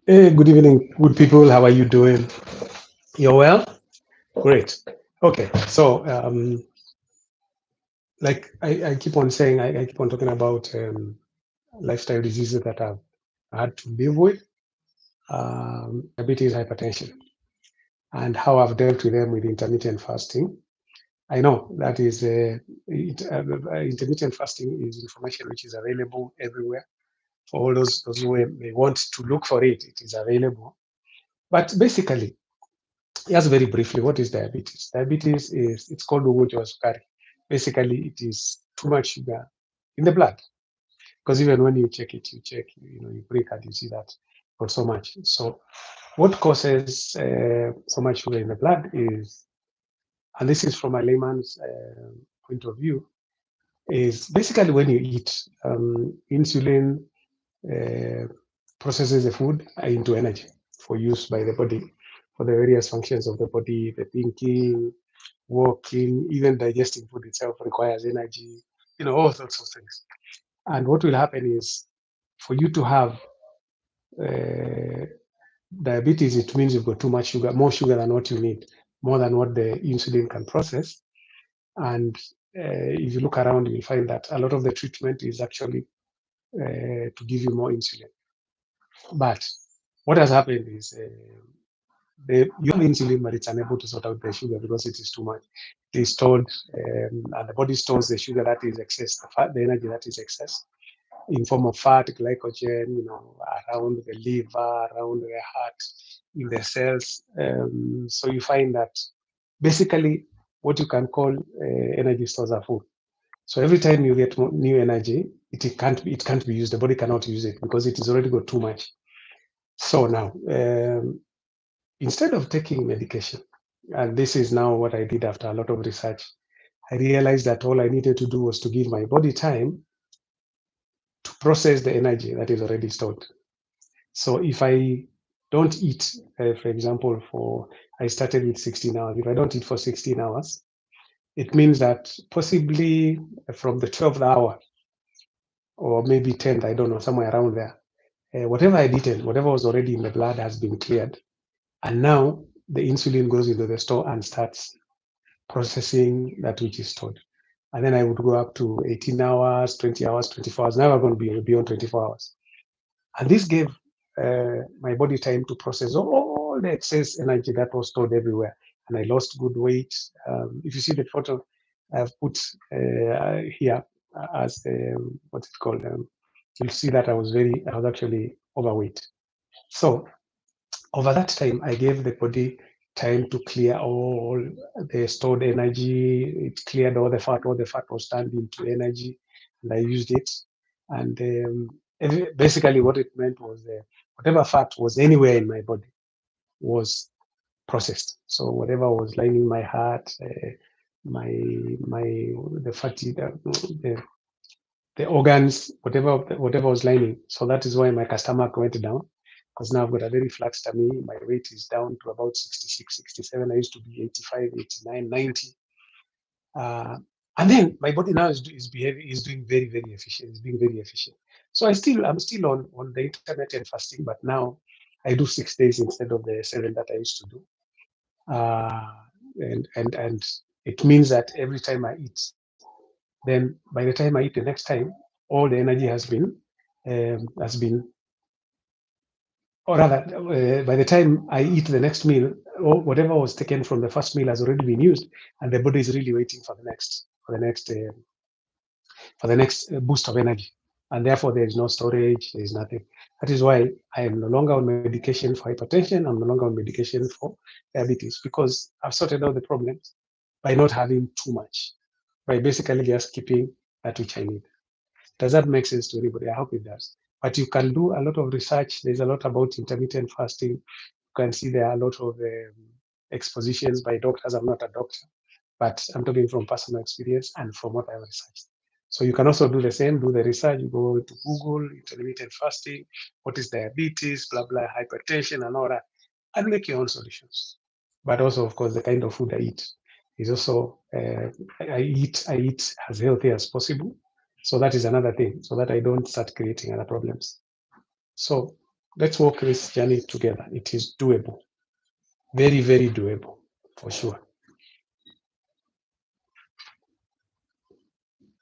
Hey, good evening, good people. How are you doing? You're well? Great. Okay. So, like I keep on saying, I keep on talking about lifestyle diseases that I've had to live with, diabetes, hypertension, and how I've dealt with them with intermittent fasting. I know that is intermittent fasting is information which is available everywhere for all those who may want to look for it. It is available. But basically, just very briefly, what is diabetes? Diabetes is it's called ugonjwa wa sukari. Basically, it is too much sugar in the blood. Because even when you check it, you break it, you see that got so much. So, what causes so much sugar in the blood is, and this is from a layman's point of view, is basically when you eat, insulin uh, processes the food into energy for use by the body for the various functions of the body, the thinking, walking, even digesting food itself requires energy, all sorts of things. And what will happen is for you to have uh, diabetes, it means you've got too much sugar, more sugar than what you need, more than what the insulin can process. And if you look around, you'll find that a lot of the treatment is actually to give you more insulin. But what has happened is you have insulin, but it's unable to sort out the sugar because it is too much. It is stored, and the body stores the sugar that is excess, the fat, the energy that is excess, in form of fat, glycogen, around the liver, around the heart, in the cells. So you find that basically what you can call energy stores are full. So every time you get new energy, it can't be used. The body cannot use it because it has already got too much. So now, instead of taking medication, and this is now what I did after a lot of research, I realized that all I needed to do was to give my body time to process the energy that is already stored. So if I don't eat, for example, I started with 16 hours. If I don't eat for 16 hours, it means that possibly from the 12th hour or maybe 10th, I don't know, somewhere around there, whatever I'd eaten, whatever was already in the blood has been cleared. And now the insulin goes into the store and starts processing that which is stored. And then I would go up to 18 hours, 20 hours, 24 hours. Now I'm going to be beyond 24 hours. And this gave my body time to process all the excess energy that was stored everywhere. And I lost good weight. If you see the photo I've put here as what's it called? You'll see that I was actually overweight. So over that time, I gave the body time to clear all the stored energy. It cleared all the fat. All the fat was turned into energy, and I used it. And basically, what it meant was whatever fat was anywhere in my body was processed. So whatever was lining my heart, my my the fatty the organs, whatever was lining. So that is why my stomach went down because now I've got a very flat tummy. My weight is down to about 66, 67. I used to be 85, 89, 90. Uh, and then my body now is doing very, very efficient. It's being very efficient. So I'm still on the intermittent fasting, but now I do 6 days instead of the 7 that I used to do. Uh, and it means that every time I eat, then by the time I eat the next time, all the energy has been, or rather, by the time I eat the next meal, or whatever was taken from the first meal has already been used, and the body is really waiting for the next boost of energy, and therefore there is no storage, there is nothing. That is why I am no longer on medication for hypertension. I'm no longer on medication for diabetes because I've sorted out the problems by not having too much, by basically just keeping that which I need. Does that make sense to anybody? I hope it does. But you can do a lot of research. There's a lot about intermittent fasting. You can see there are a lot of expositions by doctors. I'm not a doctor, but I'm talking from personal experience and from what I've researched. So you can also do the same, do the research, you go to Google, intermittent fasting, what is diabetes, blah, blah, hypertension and all that, and make your own solutions. But also, of course, the kind of food I eat is also, I eat as healthy as possible. So that is another thing, so that I don't start creating other problems. So let's walk this journey together. It is doable. Very, very doable, for sure.